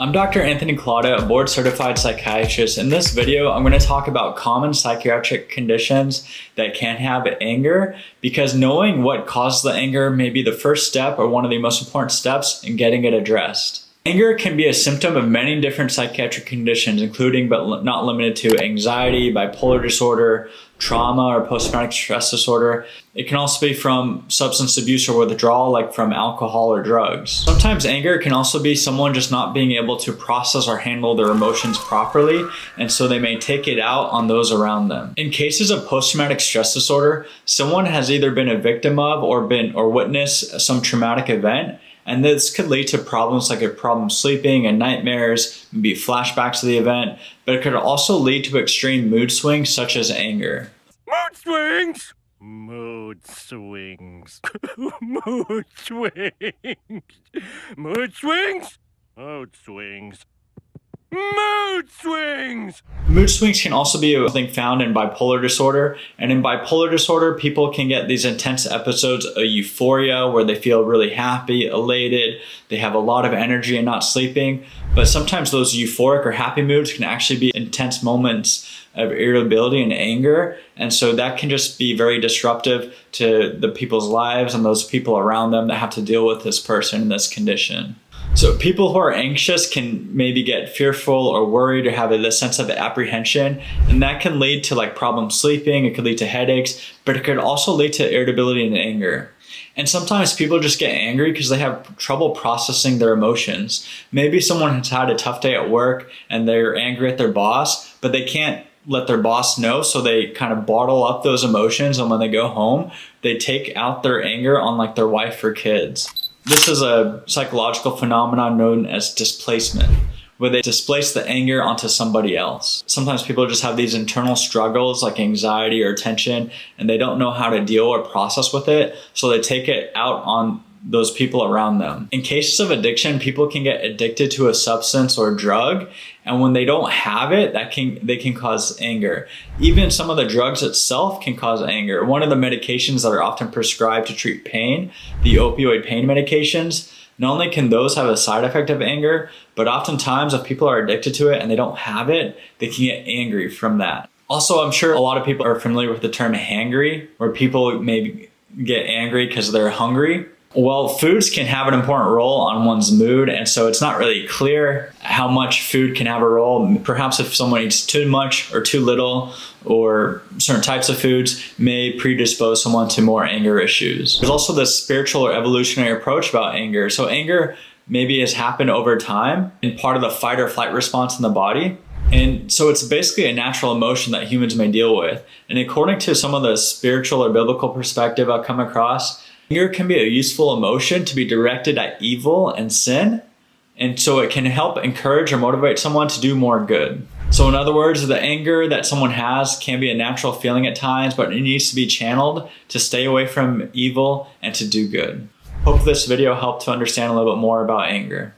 I'm Dr. Anthony Collada, a board certified psychiatrist. In this video, I'm going to talk about common psychiatric conditions that can have anger, because knowing what causes the anger may be the first step or one of the most important steps in getting it addressed. Anger can be a symptom of many different psychiatric conditions, including but not limited to anxiety, bipolar disorder, trauma, or post-traumatic stress disorder. It can also be from substance abuse or withdrawal, like from alcohol or drugs. Sometimes anger can also be someone just not being able to process or handle their emotions properly, and so they may take it out on those around them. In cases of post-traumatic stress disorder, someone has either been a victim of or witnessed some traumatic event, and this could lead to problems like a problem sleeping and nightmares, maybe flashbacks to the event, but it could also lead to extreme mood swings such as anger. Mood swings! Mood swings. Mood swings. Mood swings? Mood swings. Mood swings! Mood swings can also be something found in bipolar disorder. And in bipolar disorder, people can get these intense episodes of euphoria where they feel really happy, elated, they have a lot of energy and not sleeping. But sometimes those euphoric or happy moods can actually be intense moments of irritability and anger. And so that can just be very disruptive to the people's lives and those people around them that have to deal with this person in this condition. So people who are anxious can maybe get fearful or worried or have a sense of apprehension, and that can lead to like problem sleeping, it could lead to headaches, but it could also lead to irritability and anger. And sometimes people just get angry because they have trouble processing their emotions. Maybe someone has had a tough day at work and they're angry at their boss, but they can't let their boss know, so they kind of bottle up those emotions, and when they go home, they take out their anger on like their wife or kids. This is a psychological phenomenon known as displacement, where they displace the anger onto somebody else. Sometimes people just have these internal struggles like anxiety or tension, and they don't know how to deal or process with it, so they take it out on those people around them. In cases of addiction, people can get addicted to a substance or drug, and when they don't have it, they can cause anger. Even some of the drugs itself can cause anger. One of the medications that are often prescribed to treat pain, the opioid pain medications, not only can those have a side effect of anger, but oftentimes if people are addicted to it and they don't have it, they can get angry from that. Also, I'm sure a lot of people are familiar with the term hangry, where people maybe get angry because they're hungry. Well, foods can have an important role on one's mood, and so it's not really clear how much food can have a role. Perhaps if someone eats too much or too little, or certain types of foods may predispose someone to more anger issues. There's also this spiritual or evolutionary approach about anger. So anger maybe has happened over time in part of the fight or flight response in the body. And so it's basically a natural emotion that humans may deal with. And according to some of the spiritual or biblical perspective I've come across, anger can be a useful emotion to be directed at evil and sin, and so it can help encourage or motivate someone to do more good. So in other words, the anger that someone has can be a natural feeling at times, but it needs to be channeled to stay away from evil and to do good. Hope this video helped to understand a little bit more about anger.